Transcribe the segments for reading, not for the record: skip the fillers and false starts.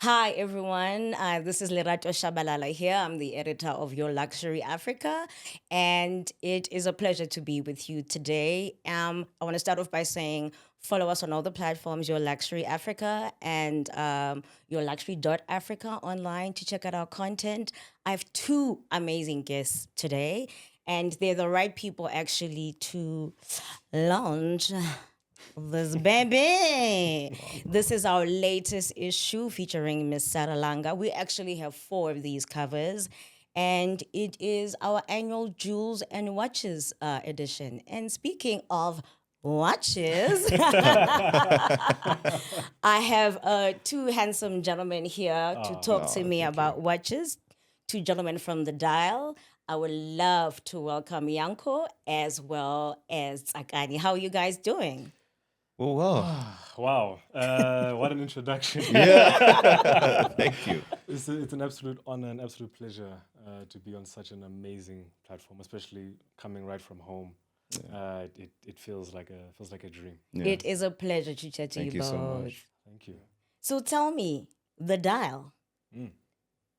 Hi, everyone. This is Lerato Tshabalala here. I'm the editor of Your Luxury Africa, and it is a pleasure to be with you today. I want to start off by saying follow us on all the platforms, Your Luxury Africa and Your Luxury.Africa online to check out our content. I have two amazing guests today, and they're the right people actually to launch this baby. This is our latest issue featuring Miss Saralanga. We actually have four of these covers, and it is our annual Jewels and Watches edition. And speaking of watches, I have two handsome gentlemen here to talk to me about watches. Two gentlemen from the dial. I would love to welcome Yankho as well as Tsakani. How are you guys doing? Oh, wow. Wow, what an introduction. Thank you. It's an absolute honor and absolute pleasure to be on such an amazing platform, especially coming right from home. It feels like a dream. Yeah. It is a pleasure to chat to Thank you you both. so much. Thank you. So tell me, the dial. Mm.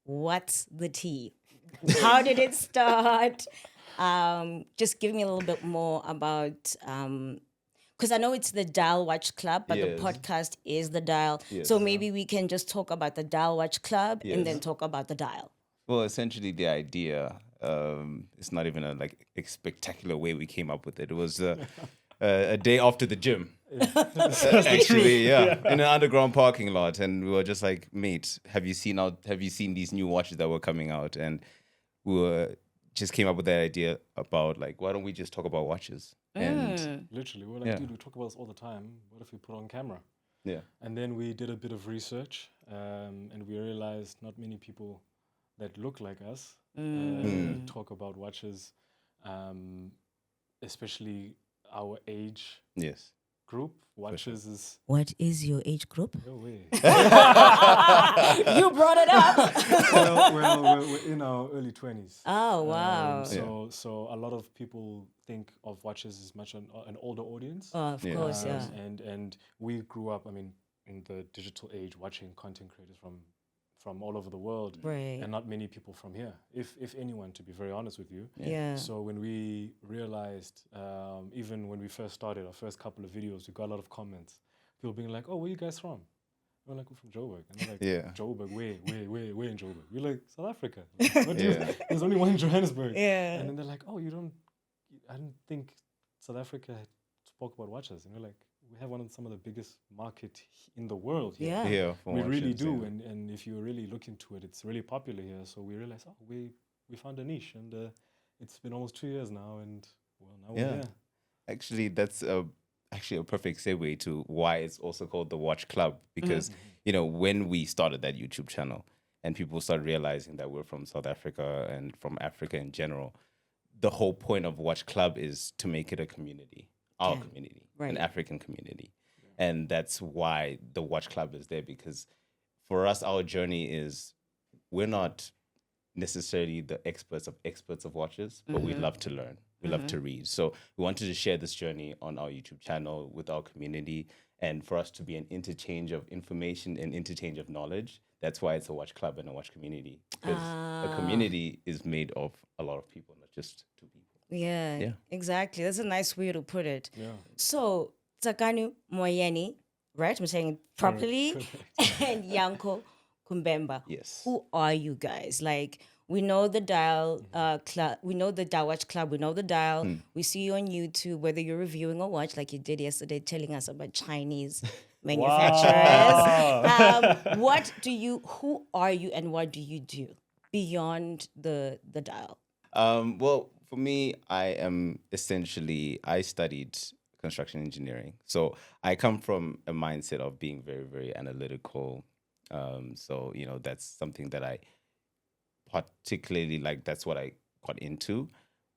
What's the tea? How did it start? Just give me a little bit more about because I know it's the Dial Watch Club, but Yes. the podcast is the Dial. Yes. So maybe we can just talk about the Dial Watch Club and Yes. then talk about the Dial. Well, essentially, the idea, it's not even a spectacular way we came up with it. It was a day after the gym. Actually, yeah, in an underground parking lot, and we were just like, "Mate, have you seen these new watches that were coming out?" And we just came up with that idea about like, why don't we just talk about watches? And Literally, we're like, Yeah. dude, we talk about this all the time. What if we put on camera? yeah, And then we did a bit of research, and we realized not many people that look like us talk about watches, especially our age yes, group. Watches is What is your age group? no way. You brought it up. we're in our early 20s. Oh, wow. So a lot of people think of watches as much an older audience. Oh, of Yeah. course, yeah. And we grew up, I mean, in the digital age, watching content creators from all over the world, Right. and not many people from here, if anyone, to be very honest with you. Yeah. So when we realized, even when we first started our first couple of videos, we got a lot of comments. People being like, "Oh, where you guys from?" We're like, "We're from Joburg." And they're like, Yeah. "Joburg, where in Joburg?" We're like, "South Africa." Like, what do you- Yeah. There's only one in Johannesburg. Yeah. And then they're like, "Oh, I didn't think South Africa spoke about watches." And we're like, "We have some of the biggest market in the world here." Yeah. yeah, for We really watches, do, yeah. and if you really look into it, it's really popular here. So we realized, oh, we found a niche, and it's been almost 2 years now, and well, now Yeah. we're here. Actually, that's actually a perfect segue to why it's also called the Watch Club. Because, when we started that YouTube channel and people started realizing that we're from South Africa and from Africa in general, the whole point of Watch Club is to make it a community, our community, Right. an African community. And that's why the Watch Club is there, because for us, our journey is we're not necessarily the experts of watches, but we love to learn. We love to read. So we wanted to share this journey on our YouTube channel with our community, and for us to be an interchange of information and interchange of knowledge. That's why it's a watch club and a watch community, because a community is made of a lot of people, not just two people. Yeah, Yeah. exactly. That's a nice way to put it. Yeah. So, Tsakani Moyane, right? I'm saying it properly. And Yankho Kumbemba. Yes. Who are you guys? Like, we know the Dial Club, we know the Dial Watch Club, we know the Dial. We see you on YouTube, whether you're reviewing a watch like you did yesterday, telling us about Chinese manufacturers. Who are you and what do you do beyond the Dial? Well, for me, I studied construction engineering. So I come from a mindset of being very, very analytical. So, that's something that I particularly like. That's what I got into.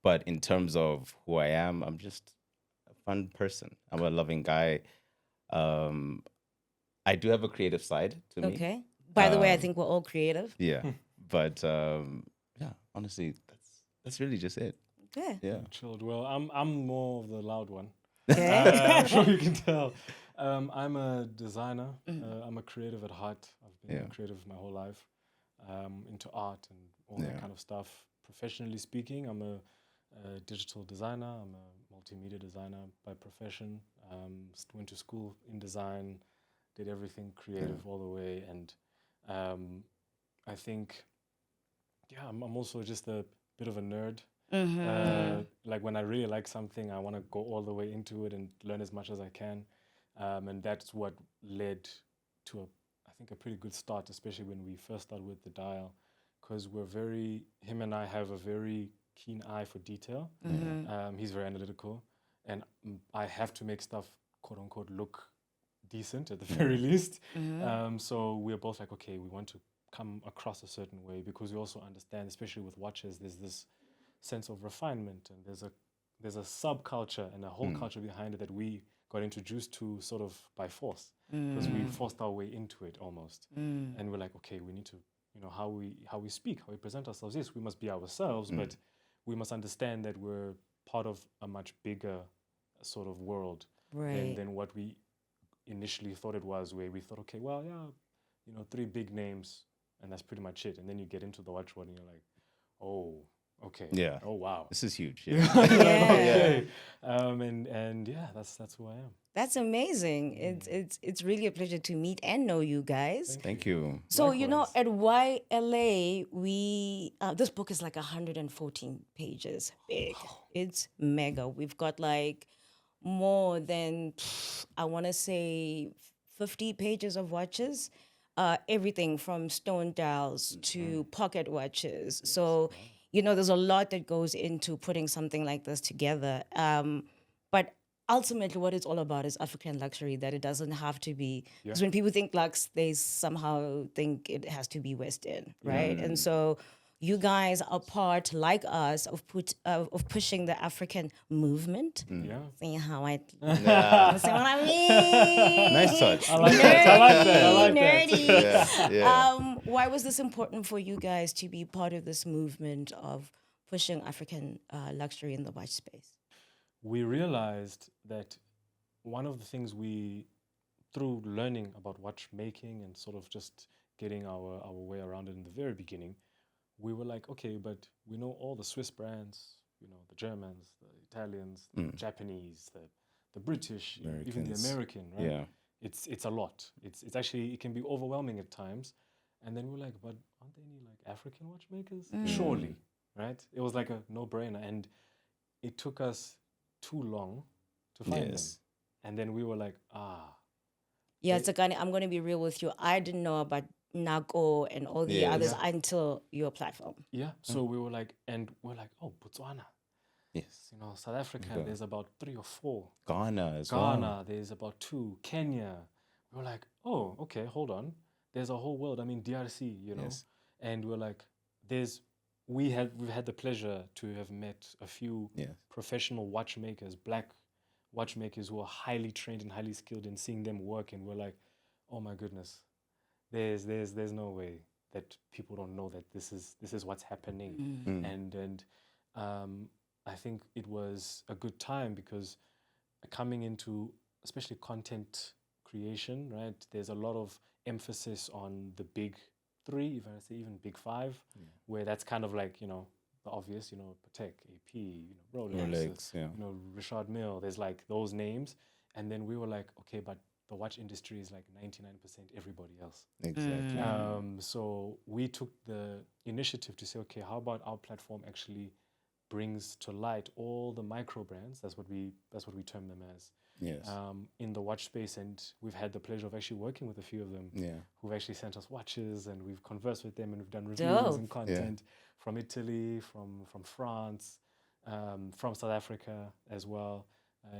But in terms of who I am, I'm just a fun person. I'm a loving guy. I do have a creative side to me. Okay. By the way, I think we're all creative. Yeah. But yeah, honestly, that's really just it. Yeah. Yeah. Chilled. Well, I'm more of the loud one. Okay. I'm sure you can tell. I'm a designer. I'm a creative at heart. I've been Yeah. a creative my whole life, into art and all Yeah. that kind of stuff. Professionally speaking, I'm a digital designer. I'm a multimedia designer by profession. Went to school in design, did everything creative all the way, and I think, yeah, I'm also just a bit of a nerd. Like when I really like something, I want to go all the way into it and learn as much as I can. And that's what led to I think, a pretty good start, especially when we first started with the dial, because him and I have a very keen eye for detail. He's very analytical, and I have to make stuff, quote unquote, look decent at the very least. So we're both like, okay, we want to come across a certain way, because we also understand, especially with watches, there's this sense of refinement, and there's a subculture and a whole culture behind it that we got introduced to sort of by force, because we forced our way into it almost. And we're like, okay, we need to, how we speak, how we present ourselves. Yes, we must be ourselves, but we must understand that we're part of a much bigger sort of world Right. than what we initially thought it was, where we thought, okay, well, yeah, 3 big names, and that's pretty much it. And then you get into the watch world and you're like, oh, okay. Yeah. Oh, wow. This is huge. Yeah. Okay. And yeah, that's who I am. That's amazing. It's really a pleasure to meet and know you guys. Thank you. So, Likewise. at YLA, this book is like 114 pages big. It's mega. We've got like more than, I want to say, 50 pages of watches. Everything from stone dials to pocket watches. So, there's a lot that goes into putting something like this together. But ultimately, what it's all about is African luxury, that it doesn't have to be, because when people think lux, they somehow think it has to be Western, right? And so you guys are part, like us, of pushing the African movement. Yeah. See how I Yeah. see what I mean? Nice touch. I like that. I like that. I like that. Nerdy. Yeah. Why was this important for you guys to be part of this movement of pushing African luxury in the watch space? We realized that one of the things through learning about watchmaking and sort of just getting our way around it in the very beginning, we were like, okay, but we know all the Swiss brands, the Germans, the Italians, the Japanese, the British, even the Americans. American, right? Yeah. It's a lot. It's actually, it can be overwhelming at times. And then we're like, but aren't there any like African watchmakers? Surely, right? It was like a no-brainer, and it took us too long to find them. And then we were like, Yeah, Tsakani, I'm going to be real with you. I didn't know about Yankho and all the others until your platform. yeah. So we were like, oh, Botswana. Yes. South Africa, there's about 3 or 4. Ghana as Ghana, well. there's about 2. Kenya. We were like, oh, okay, hold on. There's a whole world. I mean, DRC, Yes. And we're like, we've had the pleasure to have met a few professional watchmakers, black watchmakers who are highly trained and highly skilled, in seeing them work, and we're like, oh my goodness, there's no way that people don't know that this is what's happening. And I think it was a good time, because coming into especially content creation, right? There's a lot of emphasis on the big 3, if I say even big 5, where that's kind of like, the obvious, Patek, AP, Rolex, Richard Mille. There's like those names, and then we were like, okay, but the watch industry is like 99% everybody else. Exactly. So we took the initiative to say, okay, how about our platform actually brings to light all the micro brands? That's what we term them as. Yes. In the watch space, and we've had the pleasure of actually working with a few of them who've actually sent us watches, and we've conversed with them, and we've done reviews and content from Italy, from France, from South Africa as well,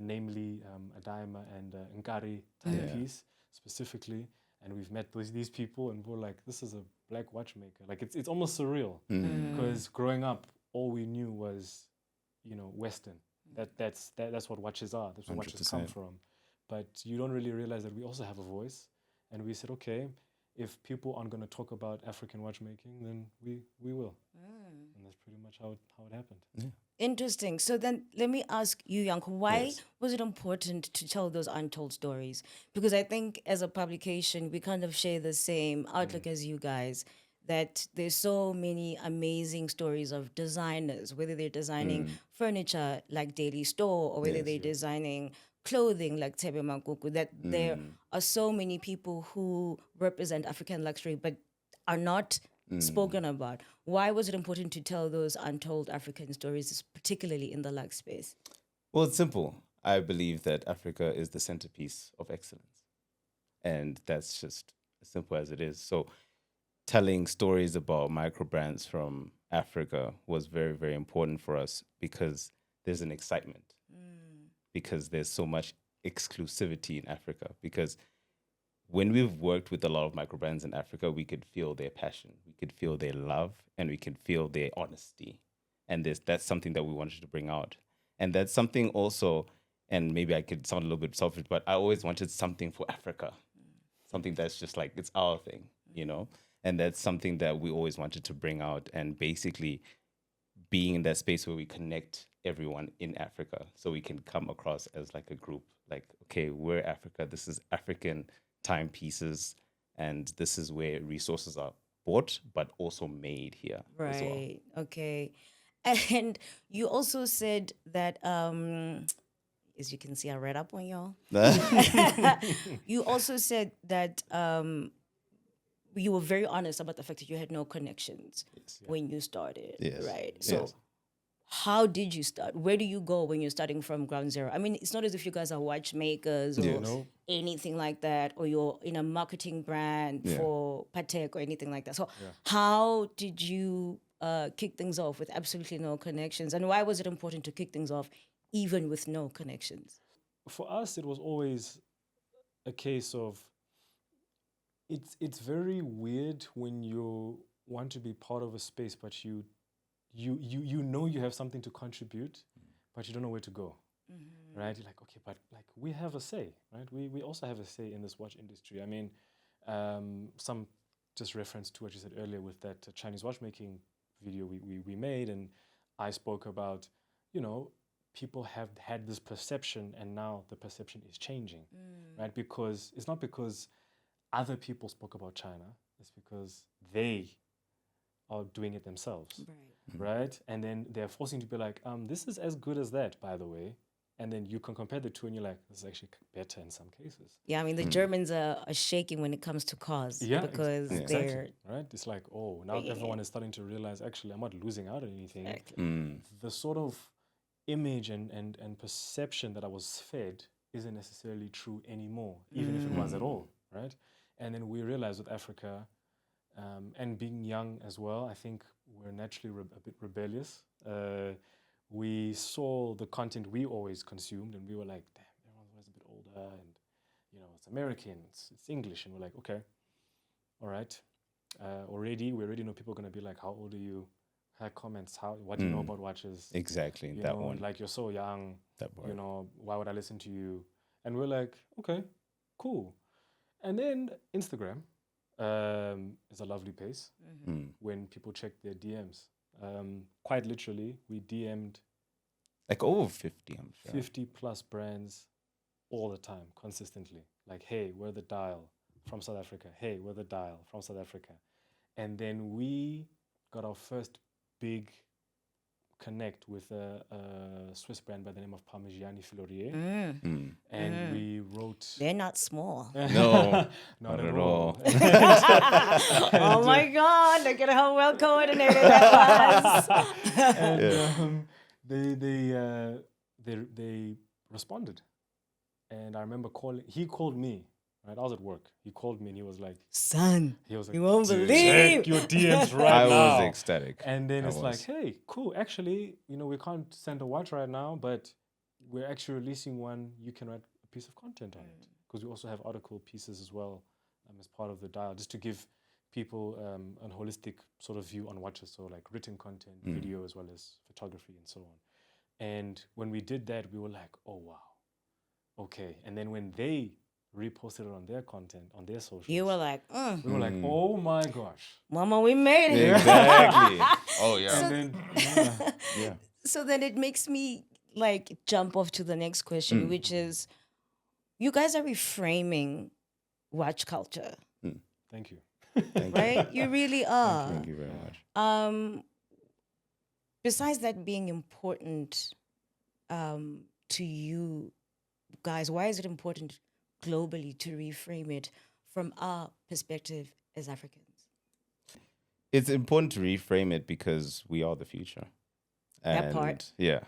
namely Adaima and Nkari timepiece specifically. And we've met these people, and we're like, this is a black watchmaker. Like it's almost surreal, because growing up, all we knew was, Western. That's what watches are. That's where watches come 100%. from. But you don't really realize that we also have a voice. And we said, okay, if people aren't going to talk about African watchmaking, then we will. And that's pretty much how it happened. Interesting. So then let me ask you, Yankho, why Yes. was it important to tell those untold stories? Because I think as a publication, we kind of share the same outlook as you guys, that there's so many amazing stories of designers, whether they're designing furniture like Daily Store or whether Yes. they're designing clothing like Tebe Mankuku, that there are so many people who represent African luxury but are not spoken about. Why was it important to tell those untold African stories, particularly in the lux space? Well, it's simple. I believe that Africa is the centerpiece of excellence. And that's just as simple as it is. So telling stories about micro brands from Africa was very, very important for us because there's an excitement, because there's so much exclusivity in Africa. Because when we've worked with a lot of micro brands in Africa, we could feel their passion, we could feel their love, and we could feel their honesty. And that's something that we wanted to bring out. And that's something also, and maybe I could sound a little bit selfish, but I always wanted something for Africa, something that's just like, it's our thing, you know? And that's something that we always wanted to bring out, and basically being in that space where we connect everyone in Africa so we can come across as like a group, like, okay, we're Africa, this is African timepieces, and this is where resources are bought, but also made here as well. Right. Okay. And you also said that, as you can see, I read up on y'all. You also said that you were very honest about the fact that you had no connections when you started. Yes. Right. So Yes. how did you start? Where do you go when you're starting from ground zero? I mean, it's not as if you guys are watchmakers or Yes. No. anything like that, or you're in a marketing brand Yeah. for Patek or anything like that. So how did you kick things off with absolutely no connections? And why was it important to kick things off even with no connections? For us, it was always a case of it's very weird when you want to be part of a space, but you know you have something to contribute, but you don't know where to go. Right? You're like, okay, but like we have a say, right? We also have a say in this watch industry. I mean, some just reference to what you said earlier with that Chinese watchmaking video we made, and I spoke about, you know, people have had this perception, and now the perception is changing, right? Because it's not because other people spoke about China, it's because they are doing it themselves, right? And then they're forcing to be like, this is as good as that, by the way. And then you can compare the two, and you're like, this is actually better in some cases. Yeah, I mean, the Germans are shaking when it comes to cars because they're exactly, right? It's like, oh, now everyone is starting to realize, actually, I'm not losing out on anything. The sort of image and perception that I was fed isn't necessarily true anymore, even if it was at all, right? And then we realized with Africa, and being young as well, I think we're naturally a bit rebellious. We saw the content we always consumed, and we were like, damn, everyone's always a bit older, and you know, it's American, it's English, and we're like, okay, all right. We already know people are gonna be like, how old are you? Had comments, what do you know about watches? Exactly, You that know, one. like, you're so young, That you part. know, why would I listen to you? And we're like, okay, cool. And then Instagram is a lovely place when people check their DMs. Quite literally, we DM'd Like over 50, I'm sure. 50 plus brands all the time, consistently. Like, hey, we're the dial from South Africa. Hey, we're the dial from South Africa. And then we got our first big connect with a Swiss brand by the name of Parmigiani Fleurier. And we wrote... They're not small. No, not at at all. all. Oh my God, look at how well coordinated that was. And they responded. And I remember he called me, right? I was at work. He called me and he was like, Son, you won't check believe. your DMs right I now. was ecstatic. And then I it's like, was. hey, cool. Actually, you know, we can't send a watch right now, but we're actually releasing one. You can write a piece of content on it, because we also have article pieces as well as part of the dial, just to give people a holistic sort of view on watches. So like written content, video, as well as photography and so on. And when we did that, we were like, oh, wow. Okay. And then when they reposted it on their content, on their socials. You were like, we were like, oh my gosh. Mama, we made it. Exactly. Oh yeah. And then, yeah. Yeah. So then it makes me like jump off to the next question, which is, you guys are reframing watch culture, Thank you. Thank you. right? You really are. Thank you very much. Besides that being important to you guys, why is it important globally to reframe it from our perspective as Africans? It's important to reframe it because we are the future. That part. Yeah.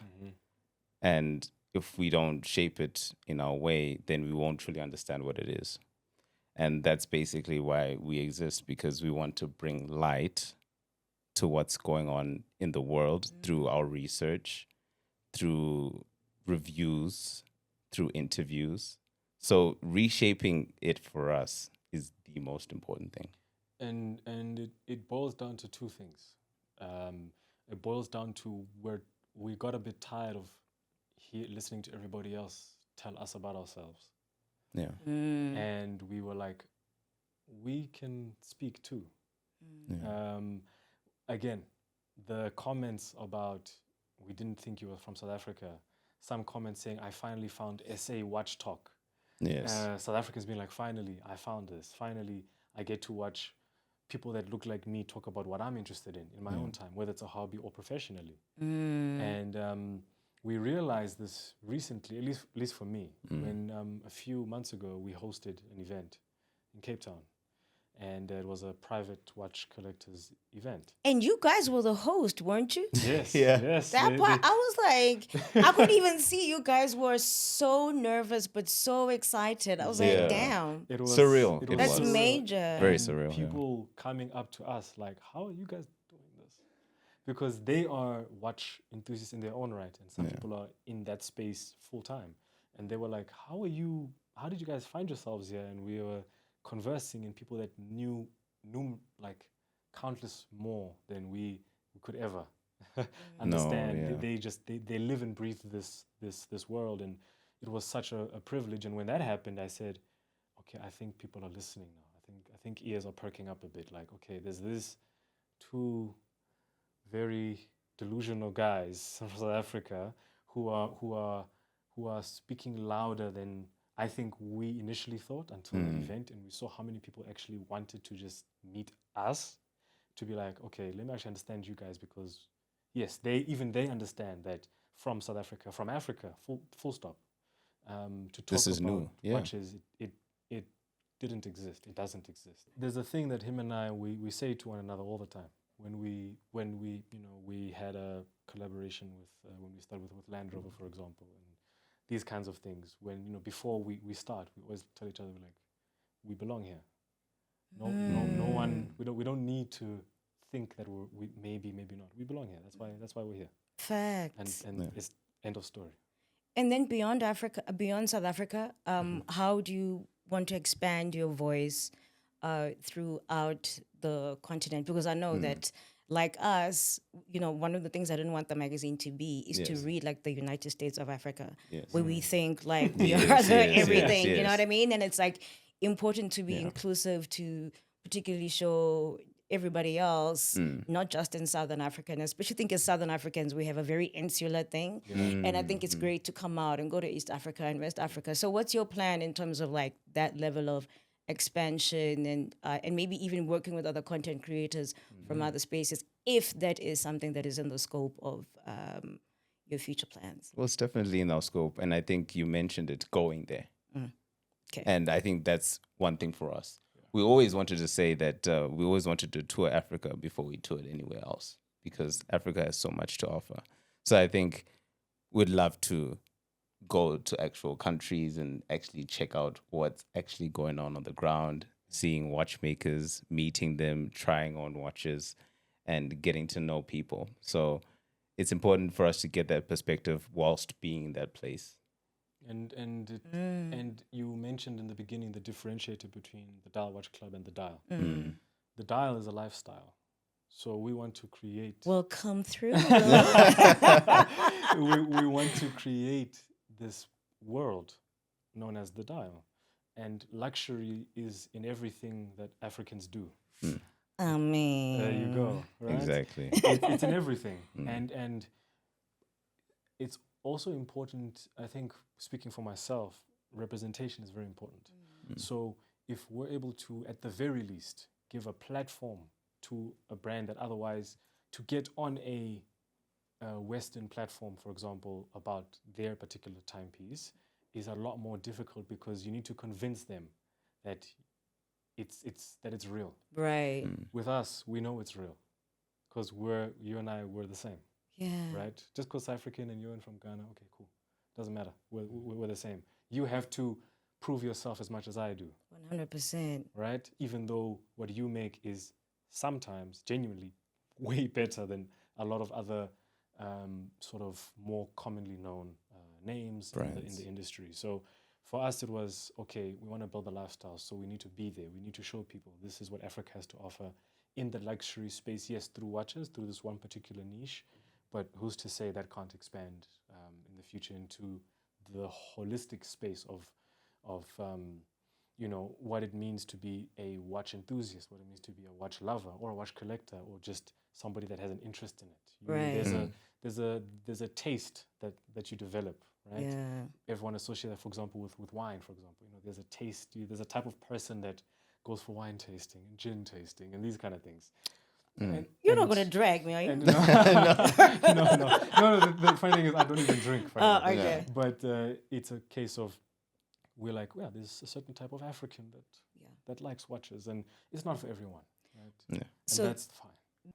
And if we don't shape it in our way, then we won't truly understand what it is. And that's basically why we exist, because we want to bring light to what's going on in the world through our research, through reviews, through interviews. So reshaping it for us is the most important thing. And it boils down to two things. It boils down to where we got a bit tired of listening to everybody else tell us about ourselves. Yeah. And we were like, we can speak too. Again, the comments about, we didn't think you were from South Africa. Some comments saying, I finally found SA Watch Talk. Yes. South Africans being like, finally, I found this. Finally, I get to watch people that look like me talk about what I'm interested in my own time, whether it's a hobby or professionally. And we realized this recently, at least for me, when a few months ago we hosted an event in Cape Town. And it was a private watch collectors event. And you guys were the host, weren't you? Yes, Yeah. yes. That part, I was like, I couldn't even see. You guys were so nervous, but so excited. I was Yeah. like, damn, It was Surreal. It It was that's was. major. Very And surreal. Yeah. People coming up to us like, how are you guys doing this? Because they are watch enthusiasts in their own right, and some people are in that space full time. And they were like, how did you guys find yourselves here? And we were conversing, and people that knew like countless more than we could ever understand. yeah. They live and breathe this world, and it was such a privilege. And when that happened, I said, okay, I think people are listening now. I think ears are perking up a bit. Like, okay, there's these two very delusional guys from South Africa who are speaking louder than I think we initially thought until the event, and we saw how many people actually wanted to just meet us, to be like, okay, let me actually understand you guys, because yes, they understand that from South Africa, from Africa, full stop. To talk This is about new, yeah. watches, it didn't exist. It doesn't exist. There's a thing that him and I we say to one another all the time. When we had a collaboration with when we started with Land Rover, for example, and these kinds of things. When before we start, we always tell each other, we're like, we belong here. No one. We don't need to think that we maybe not. We belong here. That's why we're here. Facts. And it's end of story. And then beyond South Africa, how do you want to expand your voice throughout the continent? Because I know that, like us, one of the things I didn't want the magazine to be is to read like the United States of Africa, where we think like we are everything. You know what I mean? And it's like important to be inclusive, to particularly show everybody else, not just in Southern Africa. And especially think as Southern Africans, we have a very insular thing. And I think it's great to come out and go to East Africa and West Africa. So what's your plan in terms of like that level of expansion and maybe even working with other content creators from other spaces, if that is something that is in the scope of your future plans? Well, it's definitely in our scope. And I think you mentioned it, going there. Okay. And I think that's one thing for us. We always wanted to say that we always wanted to tour Africa before we toured anywhere else, because Africa has so much to offer. So I think we'd love to go to actual countries and actually check out what's actually going on the ground, seeing watchmakers, meeting them, trying on watches, and getting to know people. So it's important for us to get that perspective whilst being in that place. And you mentioned in the beginning the differentiator between the Dial Watch Club and the Dial. The Dial is a lifestyle. So we want to create... Well, come through. we want to create this world known as the Dial. and luxury is in everything that Africans do. Amen. There you go. Right? Exactly. It's in everything, and it's also important. I think, speaking for myself, representation is very important. So if we're able to, at the very least, give a platform to a brand that otherwise, to get on a Western platform, for example, about their particular timepiece, is a lot more difficult because you need to convince them that it's real. Right. With us, we know it's real because you and I, we're the same, Yeah. right? Just because African and you're from Ghana, okay, cool, doesn't matter. We're the same. You have to prove yourself as much as I do, 100%. right? Even though what you make is sometimes genuinely way better than a lot of other sort of more commonly known names in the industry. So for us, it was, okay, we want to build a lifestyle, so we need to be there. We need to show people this is what Africa has to offer in the luxury space, yes, through watches, through this one particular niche, but who's to say that can't expand in the future into the holistic space of what it means to be a watch enthusiast, what it means to be a watch lover or a watch collector, or just somebody that has an interest in it. Right. There's a taste that you develop, right? Yeah. Everyone associates that, for example, with wine, for example. There's a taste, there's a type of person that goes for wine tasting and gin tasting and these kind of things. You're not going to drag me, are you? No. The funny thing is, I don't even drink. Okay. But it's a case of, we're like, well, there's a certain type of African that likes watches, and it's not for everyone, right? Yeah. And So- that's fine.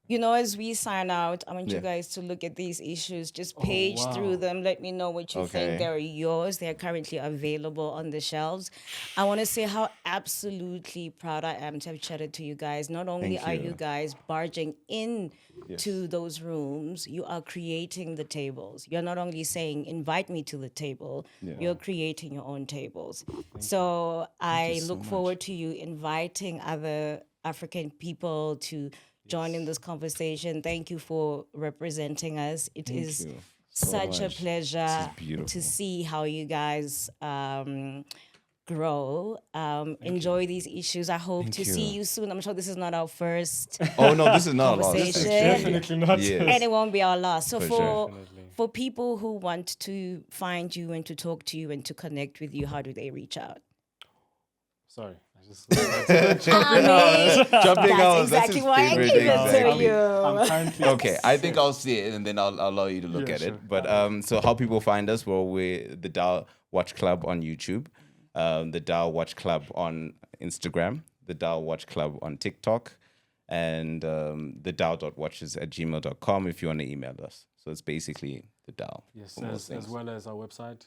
As we sign out, I want you guys to look at these issues, just page through wow. them. Let me know what you think. Okay. They're yours. They're currently available on the shelves. I want to say how absolutely proud I am to have chatted to you guys. Not only Thank are you. you guys barging in to those rooms, you are creating the tables. You're not only saying, invite me to the table, you're creating your own tables. So I look forward to you inviting other African people to join in this conversation. Thank you for representing us. It is you so such a much. pleasure This is beautiful. to see how you guys grow. Enjoy these issues. I hope to see you. you soon. I'm sure this is not our first Oh no, this is not a loss. This is Conversation. Definitely not. Yes. and it won't be our last. So For for sure. Definitely. for people who want to find you and to talk to you and to connect with you, how do they reach out? Sorry, I just. Jumping That's out. exactly his why I favorite, gave it to exactly. you. I'm currently. Okay, I think I'll see it and then I'll allow you to look Yeah, at sure. it. But so how people find us? Well, we're the Dial Watch Club on YouTube, the Dial Watch Club on Instagram, the Dial Watch Club on TikTok, and the dial.watches@gmail.com if you want to email us. So it's basically the Dial. Yes, for most as things. well as our website,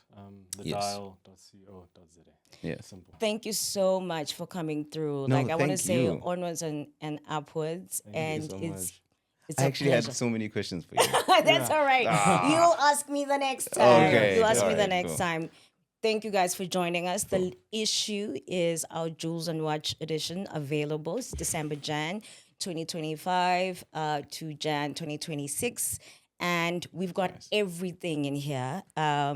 Yes. thedial.co.za. Yes. Simple. Thank you so much for coming through. No, I want to thank say you. onwards and upwards. Thank you and so it's much. it's I a actually pleasure. had so many questions for you. That's all right. You'll ask me the next time. Okay, You'll ask me all the right, next cool. time. Thank you guys for joining us. The issue is our Jewels and Watch edition available. It's Jan 2025 to Jan 2026. And we've got everything in here.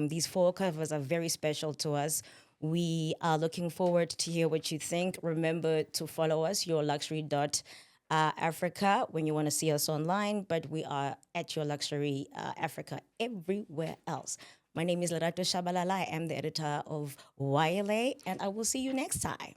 These 4 covers are very special to us. We are looking forward to hear what you think. Remember to follow us, YourLuxury.Africa, when you want to see us online. But we are at YourLuxury Africa everywhere else. My name is Lerato Tshabalala. I am the editor of YLA, and I will see you next time.